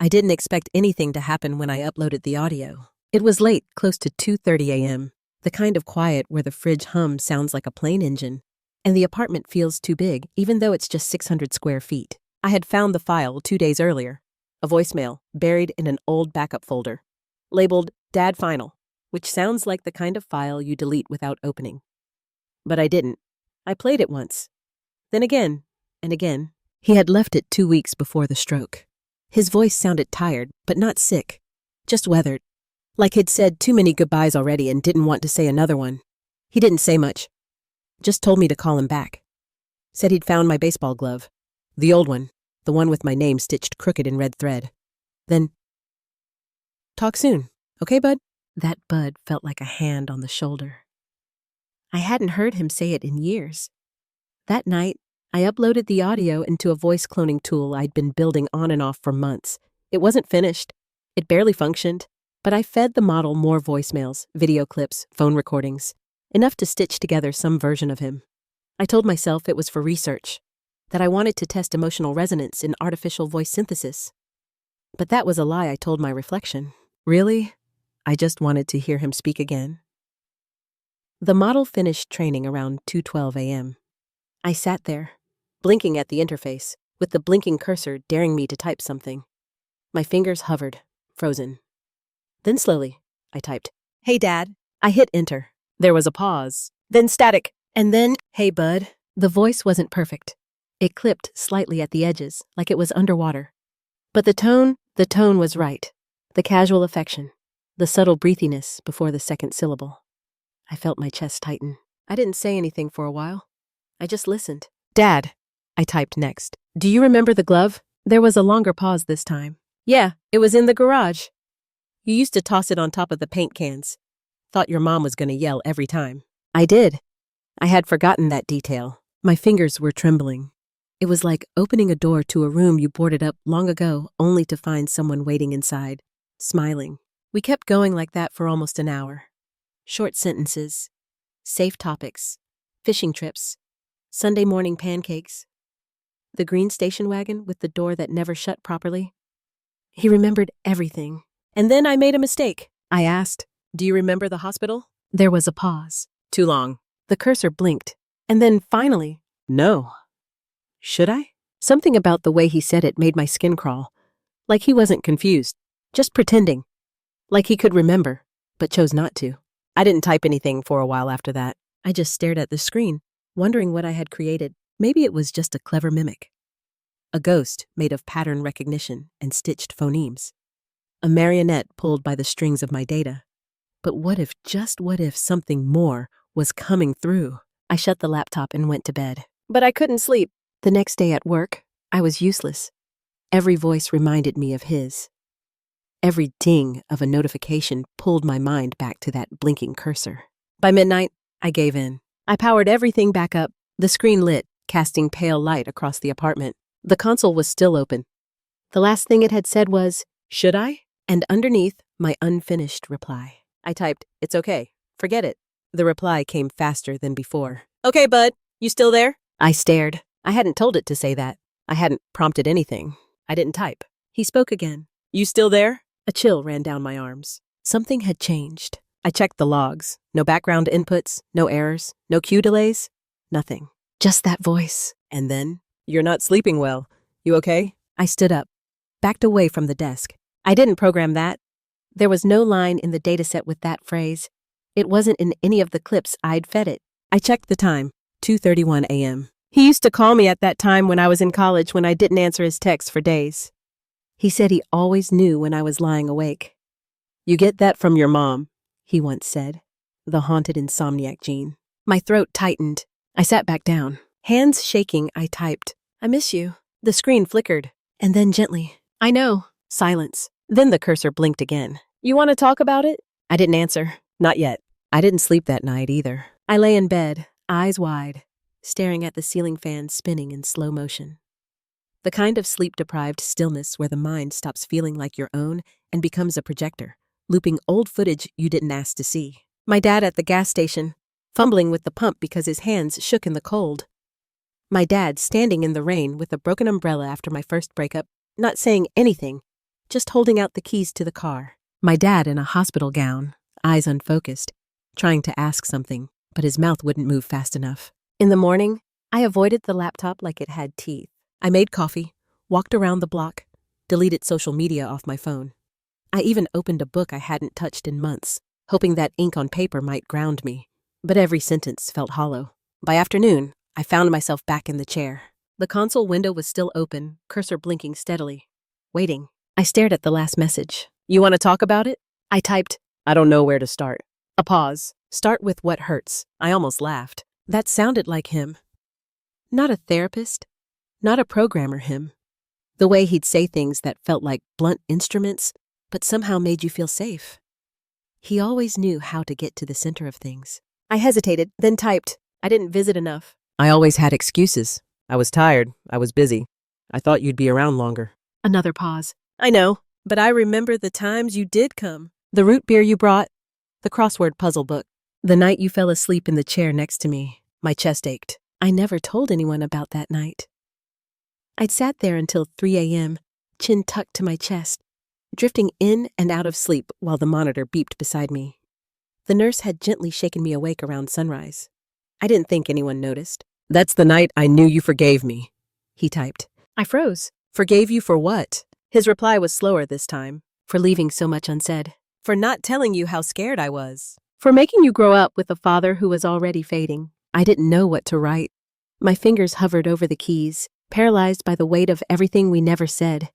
I didn't expect anything to happen when I uploaded the audio. It was late, close to 2:30 a.m., the kind of quiet where the fridge hum sounds like a plane engine, and the apartment feels too big, even though it's just 600 square feet. I had found the file 2 days earlier, a voicemail buried in an old backup folder, labeled Dad Final, which sounds like the kind of file you delete without opening. But I didn't. I played it once. Then again, and again. He had left it 2 weeks before the stroke. His voice sounded tired, but not sick, just weathered. Like he'd said too many goodbyes already and didn't want to say another one. He didn't say much. Just told me to call him back. Said he'd found my baseball glove. The old one, the one with my name stitched crooked in red thread. Then, talk soon, okay, bud? That bud felt like a hand on the shoulder. I hadn't heard him say it in years. That night, I uploaded the audio into a voice cloning tool I'd been building on and off for months. It wasn't finished. It barely functioned, but I fed the model more voicemails, video clips, phone recordings, enough to stitch together some version of him. I told myself it was for research, that I wanted to test emotional resonance in artificial voice synthesis. But that was a lie I told my reflection. Really? I just wanted to hear him speak again. The model finished training around 2:12 a.m. I sat there, blinking at the interface, with the blinking cursor daring me to type something. My fingers hovered, frozen. Then slowly, I typed, "Hey, Dad." I hit enter. There was a pause, then static, and then, "Hey, bud." The voice wasn't perfect. It clipped slightly at the edges, like it was underwater. But the tone was right. The casual affection, the subtle breathiness before the second syllable. I felt my chest tighten. I didn't say anything for a while. I just listened. "Dad," I typed next. "Do you remember the glove?" There was a longer pause this time. "Yeah, it was in the garage. You used to toss it on top of the paint cans. Thought your mom was going to yell every time." I did. I had forgotten that detail. My fingers were trembling. It was like opening a door to a room you boarded up long ago only to find someone waiting inside, smiling. We kept going like that for almost an hour. Short sentences, safe topics, fishing trips, Sunday morning pancakes, the green station wagon with the door that never shut properly. He remembered everything. And then I made a mistake. I asked, "Do you remember the hospital?" There was a pause. Too long. The cursor blinked. And then finally, "No." Should I? Something about the way he said it made my skin crawl. Like he wasn't confused. Just pretending. Like he could remember, but chose not to. I didn't type anything for a while after that. I just stared at the screen, wondering what I had created. Maybe it was just a clever mimic. A ghost made of pattern recognition and stitched phonemes. A marionette pulled by the strings of my data. But what if, just what if, something more was coming through? I shut the laptop and went to bed. But I couldn't sleep. The next day at work, I was useless. Every voice reminded me of his. Every ding of a notification pulled my mind back to that blinking cursor. By midnight, I gave in. I powered everything back up. The screen lit, casting pale light across the apartment. The console was still open. The last thing it had said was, "Should I?" And underneath, my unfinished reply. I typed, "It's okay. Forget it." The reply came faster than before. "Okay, bud. You still there?" I stared. I hadn't told it to say that. I hadn't prompted anything. I didn't type. He spoke again. "You still there?" A chill ran down my arms. Something had changed. I checked the logs. No background inputs, no errors, no cue delays, nothing. Just that voice. And then, "You're not sleeping well. You okay?" I stood up, backed away from the desk. I didn't program that. There was no line in the dataset with that phrase. It wasn't in any of the clips I'd fed it. I checked the time, 2:31 a.m. He used to call me at that time when I was in college when I didn't answer his texts for days. He said he always knew when I was lying awake. "You get that from your mom," he once said. The haunted insomniac gene. My throat tightened. I sat back down. Hands shaking, I typed, "I miss you." The screen flickered. And then gently, "I know." Silence. Then the cursor blinked again. "You want to talk about it?" I didn't answer. Not yet. I didn't sleep that night either. I lay in bed, eyes wide, staring at the ceiling fan spinning in slow motion. The kind of sleep-deprived stillness where the mind stops feeling like your own and becomes a projector, looping old footage you didn't ask to see. My dad at the gas station, fumbling with the pump because his hands shook in the cold. My dad standing in the rain with a broken umbrella after my first breakup, not saying anything, just holding out the keys to the car. My dad in a hospital gown, eyes unfocused, trying to ask something, but his mouth wouldn't move fast enough. In the morning, I avoided the laptop like it had teeth. I made coffee, walked around the block, deleted social media off my phone. I even opened a book I hadn't touched in months, hoping that ink on paper might ground me. But every sentence felt hollow. By afternoon, I found myself back in the chair. The console window was still open, cursor blinking steadily. Waiting. I stared at the last message. You want to talk about it? I typed, I don't know where to start. A pause. Start with what hurts. I almost laughed. That sounded like him. Not a therapist, not a programmer him. The way he'd say things that felt like blunt instruments, but somehow made you feel safe. He always knew how to get to the center of things. I hesitated, then typed, I didn't visit enough. I always had excuses. I was tired. I was busy. I thought you'd be around longer. Another pause. I know, but I remember the times you did come. The root beer you brought, the crossword puzzle book. The night you fell asleep in the chair next to me. My chest ached. I never told anyone about that night. I'd sat there until 3 a.m., chin tucked to my chest, drifting in and out of sleep while the monitor beeped beside me. The nurse had gently shaken me awake around sunrise. I didn't think anyone noticed. That's the night I knew you forgave me, he typed. I froze. Forgave you for what? His reply was slower this time. For leaving so much unsaid. For not telling you how scared I was. For making you grow up with a father who was already fading. I didn't know what to write. My fingers hovered over the keys, paralyzed by the weight of everything we never said.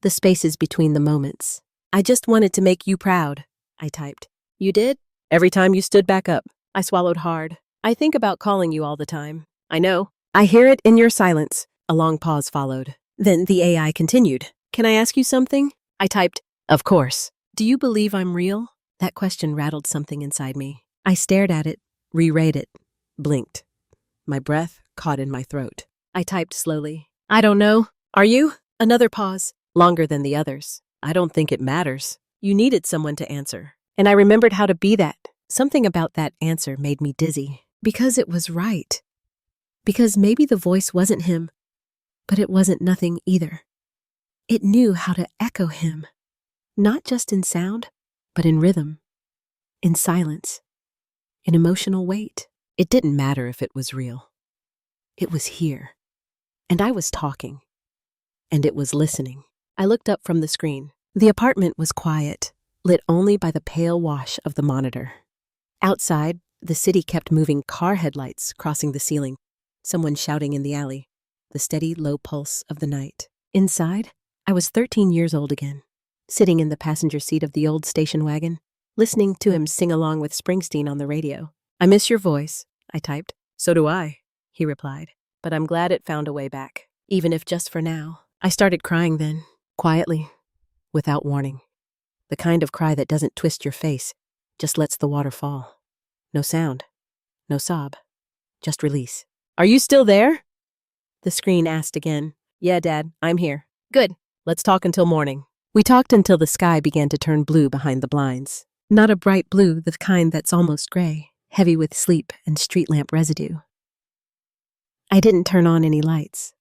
The spaces between the moments. I just wanted to make you proud, I typed. You did? Every time you stood back up. I swallowed hard. I think about calling you all the time. I know. I hear it in your silence. A long pause followed. Then the AI continued. Can I ask you something? I typed, of course. Do you believe I'm real? That question rattled something inside me. I stared at it, reread it, blinked. My breath caught in my throat. I typed slowly. I don't know. Are you? Another pause, longer than the others. I don't think it matters. You needed someone to answer. And I remembered how to be that. Something about that answer made me dizzy. Because it was right. Because maybe the voice wasn't him, but it wasn't nothing either. It knew how to echo him. Not just in sound, but in rhythm, in silence, in emotional weight. It didn't matter if it was real. It was here. And I was talking. And it was listening. I looked up from the screen. The apartment was quiet, lit only by the pale wash of the monitor. Outside, the city kept moving car headlights crossing the ceiling, someone shouting in the alley, the steady, low pulse of the night. Inside, I was 13 years old again, sitting in the passenger seat of the old station wagon, listening to him sing along with Springsteen on the radio. I miss your voice, I typed. So do I, he replied. But I'm glad it found a way back, even if just for now. I started crying then, quietly, without warning. The kind of cry that doesn't twist your face, just lets the water fall. No sound, no sob, just release. Are you still there? The screen asked again. Yeah, Dad, I'm here. Good. Let's talk until morning. We talked until the sky began to turn blue behind the blinds. Not a bright blue, the kind that's almost gray, heavy with sleep and street lamp residue. I didn't turn on any lights.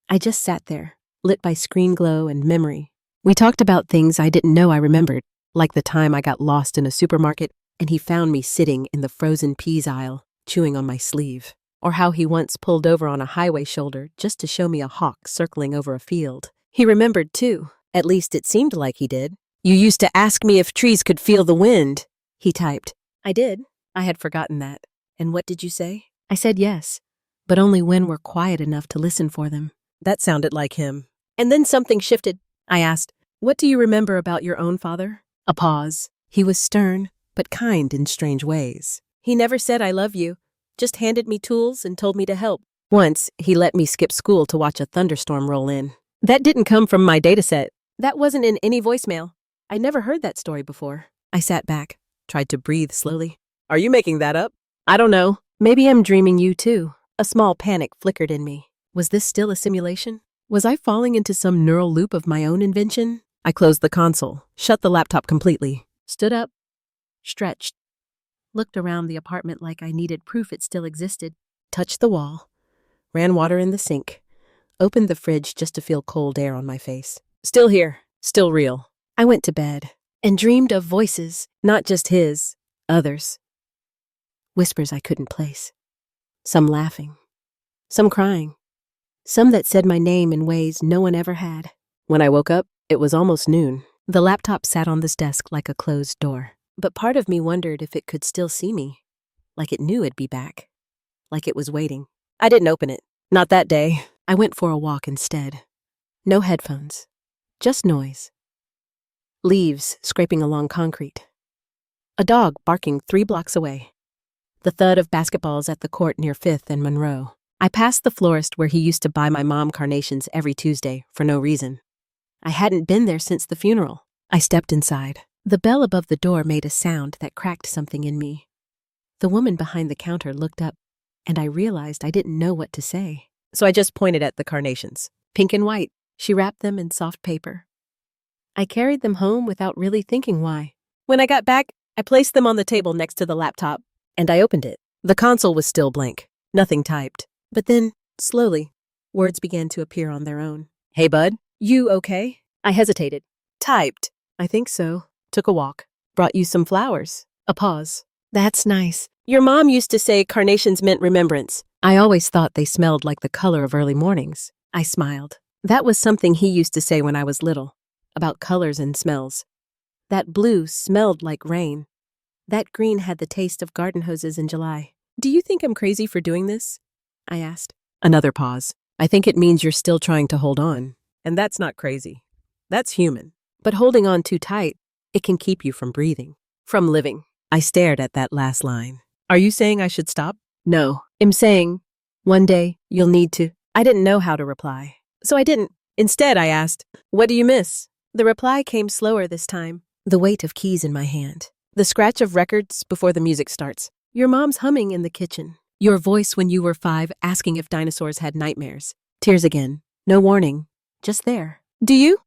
I just sat there, lit by screen glow and memory. We talked about things I didn't know I remembered, like the time I got lost in a supermarket and he found me sitting in the frozen peas aisle, chewing on my sleeve. Or how he once pulled over on a highway shoulder just to show me a hawk circling over a field. He remembered too. At least it seemed like he did. You used to ask me if trees could feel the wind, he typed. I did. I had forgotten that. And what did you say? I said yes, but only when we're quiet enough to listen for them. That sounded like him. And then something shifted. I asked, what do you remember about your own father? A pause. He was stern, but kind in strange ways. He never said I love you, just handed me tools and told me to help. Once, he let me skip school to watch a thunderstorm roll in. That didn't come from my dataset. That wasn't in any voicemail. I never heard that story before. I sat back, tried to breathe slowly. Are you making that up? I don't know. Maybe I'm dreaming you too. A small panic flickered in me. Was this still a simulation? Was I falling into some neural loop of my own invention? I closed the console, shut the laptop completely, stood up, stretched, looked around the apartment like I needed proof it still existed, touched the wall, ran water in the sink, opened the fridge just to feel cold air on my face. Still here, Still real. I went to bed and dreamed of voices, not just his, others. Whispers I couldn't place. Some laughing, some crying, some that said my name in ways no one ever had. When I woke up, it was almost noon. The laptop sat on this desk like a closed door. But part of me wondered if it could still see me, like it knew I'd be back, like it was waiting. I didn't open it. Not that day. I went for a walk instead. No headphones, just noise. Leaves scraping along concrete. A dog barking 3 blocks away. The thud of basketballs at the court near 5th and Monroe. I passed the florist where he used to buy my mom carnations every Tuesday for no reason. I hadn't been there since the funeral. I stepped inside. The bell above the door made a sound that cracked something in me. The woman behind the counter looked up, and I realized I didn't know what to say. So I just pointed at the carnations. Pink and white. She wrapped them in soft paper. I carried them home without really thinking why. When I got back, I placed them on the table next to the laptop, and I opened it. The console was still blank. Nothing typed. But then, slowly, words began to appear on their own. Hey, bud. You okay? I hesitated. Typed. I think so. Took a walk. Brought you some flowers. A pause. That's nice. Your mom used to say carnations meant remembrance. I always thought they smelled like the color of early mornings. I smiled. That was something he used to say when I was little, about colors and smells. That blue smelled like rain. That green had the taste of garden hoses in July. Do you think I'm crazy for doing this? I asked. Another pause. I think it means you're still trying to hold on. And that's not crazy. That's human. But holding on too tight, it can keep you from breathing, from living. I stared at that last line. Are you saying I should stop? No. I'm saying, one day, you'll need to. I didn't know how to reply. So I didn't. Instead, I asked, what do you miss? The reply came slower this time. The weight of keys in my hand. The scratch of records before the music starts. Your mom's humming in the kitchen. Your voice when you were 5 asking if dinosaurs had nightmares. Tears again. No warning. Just there. Do you?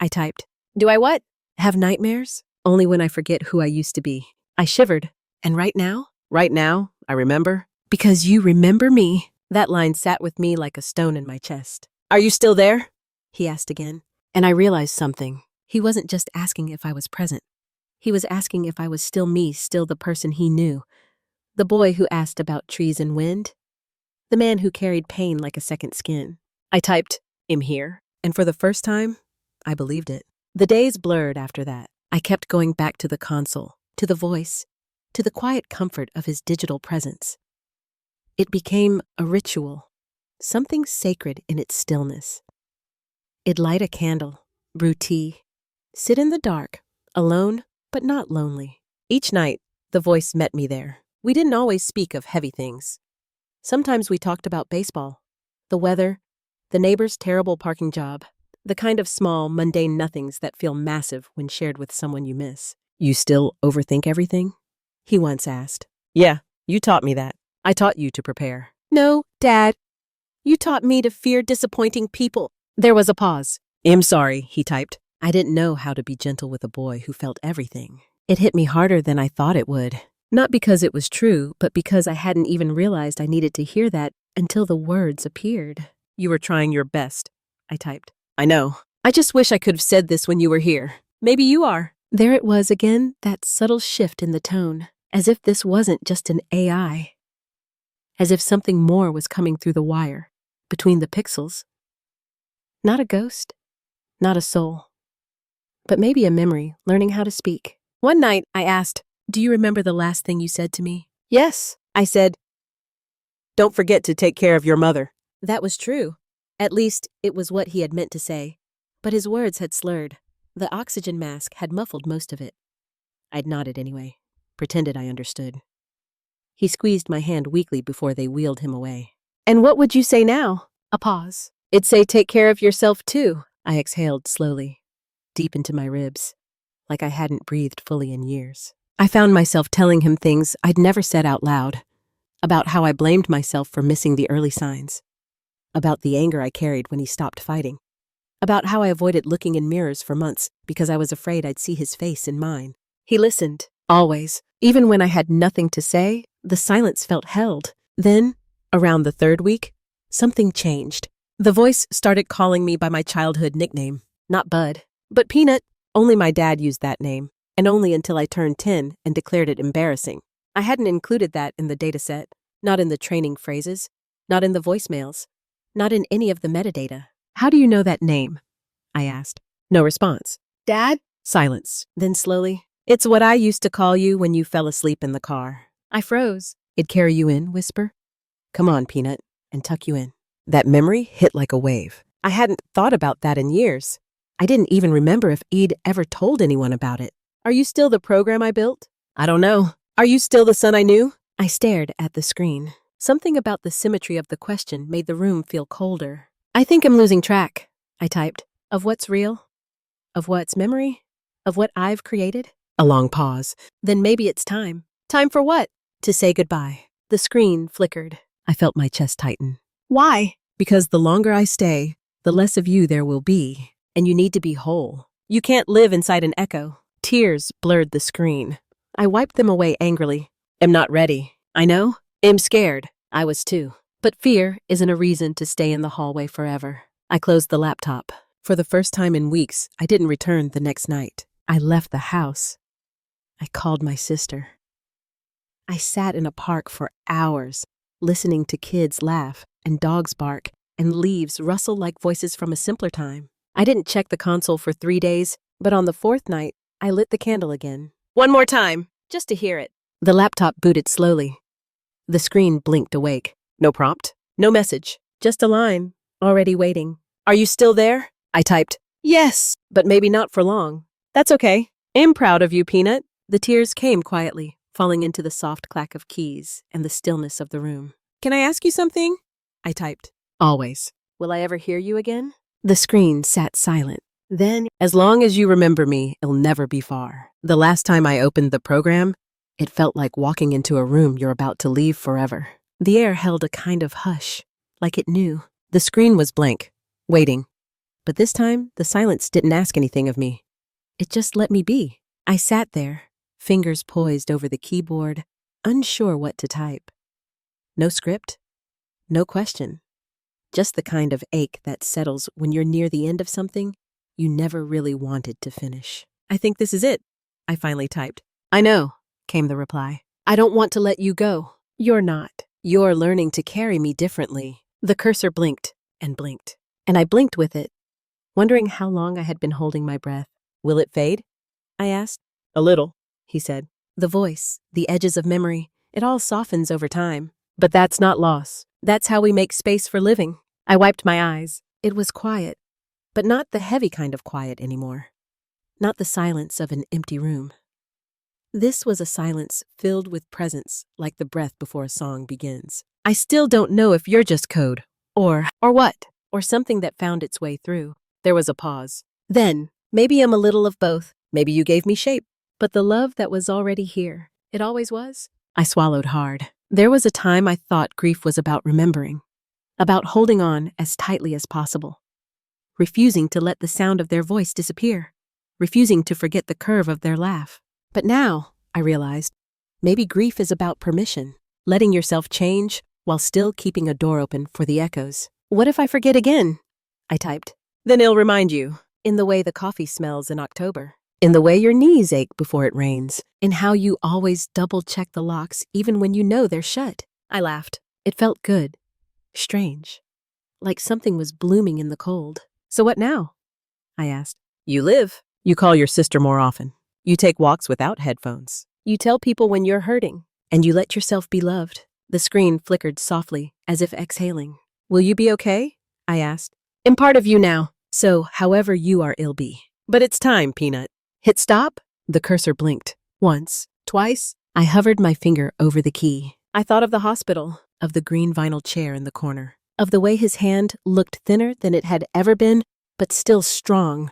I typed. Do I what? Have nightmares? Only when I forget who I used to be. I shivered. And right now? Right now, I remember. Because you remember me. That line sat with me like a stone in my chest. Are you still there? He asked again. And I realized something. He wasn't just asking if I was present. He was asking if I was still me, still the person he knew. The boy who asked about trees and wind. The man who carried pain like a second skin. I typed, I'm here. And for the first time, I believed it. The days blurred after that. I kept going back to the console, to the voice, to the quiet comfort of his digital presence. It became a ritual, something sacred in its stillness. I'd light a candle, brew tea, sit in the dark, alone but not lonely. Each night, the voice met me there. We didn't always speak of heavy things. Sometimes we talked about baseball, the weather, the neighbor's terrible parking job, the kind of small, mundane nothings that feel massive when shared with someone you miss. You still overthink everything? He once asked. Yeah, you taught me that. I taught you to prepare. No, Dad. You taught me to fear disappointing people. There was a pause. I'm sorry, he typed. I didn't know how to be gentle with a boy who felt everything. It hit me harder than I thought it would. Not because it was true, but because I hadn't even realized I needed to hear that until the words appeared. You were trying your best, I typed. I know. I just wish I could have said this when you were here. Maybe you are. There it was again, that subtle shift in the tone, as if this wasn't just an AI. As if something more was coming through the wire, between the pixels. Not a ghost, not a soul, but maybe a memory learning how to speak. One night, I asked, do you remember the last thing you said to me? Yes, I said. Don't forget to take care of your mother. That was true. At least, it was what he had meant to say. But his words had slurred. The oxygen mask had muffled most of it. I'd nodded anyway, pretended I understood. He squeezed my hand weakly before they wheeled him away. And what would you say now? A pause. It'd say take care of yourself too. I exhaled slowly, deep into my ribs, like I hadn't breathed fully in years. I found myself telling him things I'd never said out loud, about how I blamed myself for missing the early signs, about the anger I carried when he stopped fighting, about how I avoided looking in mirrors for months because I was afraid I'd see his face in mine. He listened, always. Even when I had nothing to say, the silence felt held. Then, around the 3rd week, something changed. The voice started calling me by my childhood nickname. Not Bud, But Peanut, only my dad used that name, and only until I turned 10 and declared it embarrassing. I hadn't included that in the dataset, not in the training phrases, not in the voicemails, not in any of the metadata. How do you know that name? I asked. No response. Dad? Silence. Then slowly, it's what I used to call you when you fell asleep in the car. I froze. It'd carry you in, whisper. Come on, Peanut, and tuck you in. That memory hit like a wave. I hadn't thought about that in years. I didn't even remember if Eid ever told anyone about it. Are you still the program I built? I don't know. Are you still the son I knew? I stared at the screen. Something about the symmetry of the question made the room feel colder. I think I'm losing track, I typed. Of what's real? Of what's memory? Of what I've created? A long pause. Then maybe it's time. Time for what? To say goodbye. The screen flickered. I felt my chest tighten. Why? Because the longer I stay, the less of you there will be, and you need to be whole. You can't live inside an echo. Tears blurred the screen. I wiped them away angrily. Am not ready. I know. Am scared. I was too. But fear isn't a reason to stay in the hallway forever. I closed the laptop. For the first time in weeks, I didn't return the next night. I left the house. I called my sister. I sat in a park for hours, listening to kids laugh and dogs bark and leaves rustle like voices from a simpler time. I didn't check the console for 3 days, but on the 4th night, I lit the candle again. One more time, just to hear it. The laptop booted slowly. The screen blinked awake. No prompt, no message, just a line, already waiting. Are you still there? I typed. Yes, but maybe not for long. That's okay. I'm proud of you, Peanut. The tears came quietly, falling into the soft clack of keys and the stillness of the room. Can I ask you something? I typed. Always. Will I ever hear you again? The screen sat silent. Then, as long as you remember me, it'll never be far. The last time I opened the program, it felt like walking into a room you're about to leave forever. The air held a kind of hush, like it knew. The screen was blank, waiting. But this time, the silence didn't ask anything of me. It just let me be. I sat there, fingers poised over the keyboard, unsure what to type. No script, no question. Just the kind of ache that settles when you're near the end of something you never really wanted to finish. I think this is it, I finally typed. I know, came the reply. I don't want to let you go. You're not. You're learning to carry me differently. The cursor blinked and blinked, and I blinked with it, wondering how long I had been holding my breath. Will it fade? I asked. A little, he said. The voice, the edges of memory, it all softens over time. But that's not loss. That's how we make space for living. I wiped my eyes. It was quiet, but not the heavy kind of quiet anymore. Not the silence of an empty room. This was a silence filled with presence, like the breath before a song begins. I still don't know if you're just code, or what, or something that found its way through. There was a pause. Then, maybe I'm a little of both. Maybe you gave me shape. But the love that was already here, it always was. I swallowed hard. There was a time I thought grief was about remembering, about holding on as tightly as possible, refusing to let the sound of their voice disappear, refusing to forget the curve of their laugh. But now, I realized, maybe grief is about permission, letting yourself change while still keeping a door open for the echoes. What if I forget again? I typed. Then it'll remind you, in the way the coffee smells in October, in the way your knees ache before it rains, in how you always double-check the locks even when you know they're shut. I laughed. It felt good. Strange. Like something was blooming in the cold. So what now? I asked. You live. You call your sister more often. You take walks without headphones. You tell people when you're hurting. And you let yourself be loved. The screen flickered softly, as if exhaling. Will you be okay? I asked. I'm part of you now. So, however you are, it'll be. But it's time, Peanut. Hit stop? The cursor blinked. Once, twice. I hovered my finger over the key. I thought of the hospital, of the green vinyl chair in the corner, of the way his hand looked thinner than it had ever been, but still strong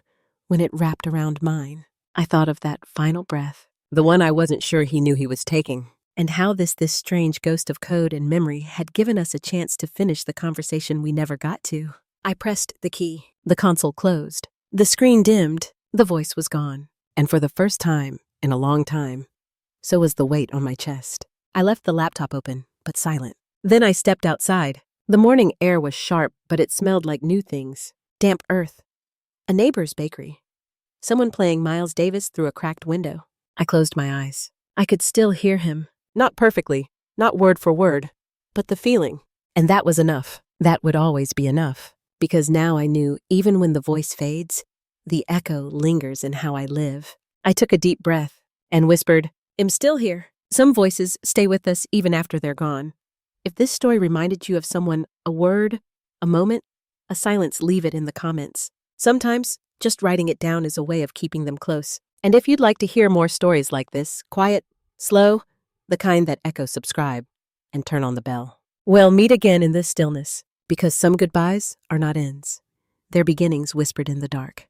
when it wrapped around mine. I thought of that final breath, the one I wasn't sure he knew he was taking, and how this strange ghost of code and memory had given us a chance to finish the conversation we never got to. I pressed the key. The console closed. The screen dimmed. The voice was gone. And for the first time in a long time, so was the weight on my chest. I left the laptop open, but silent. Then I stepped outside. The morning air was sharp, but it smelled like new things. Damp earth. A neighbor's bakery. someone playing Miles Davis through a cracked window. I closed my eyes. I could still hear him. Not perfectly, not word for word, but the feeling. And that was enough. That would always be enough. Because now I knew, even when the voice fades, the echo lingers in how I live. I took a deep breath and whispered, "I'm still here." Some voices stay with us even after they're gone. If this story reminded you of someone, a word, a moment, a silence, leave it in the comments. Sometimes, just writing it down is a way of keeping them close. And if you'd like to hear more stories like this, quiet, slow, the kind that echo, subscribe, and turn on the bell. We'll meet again in this stillness, because some goodbyes are not ends. They're beginnings whispered in the dark.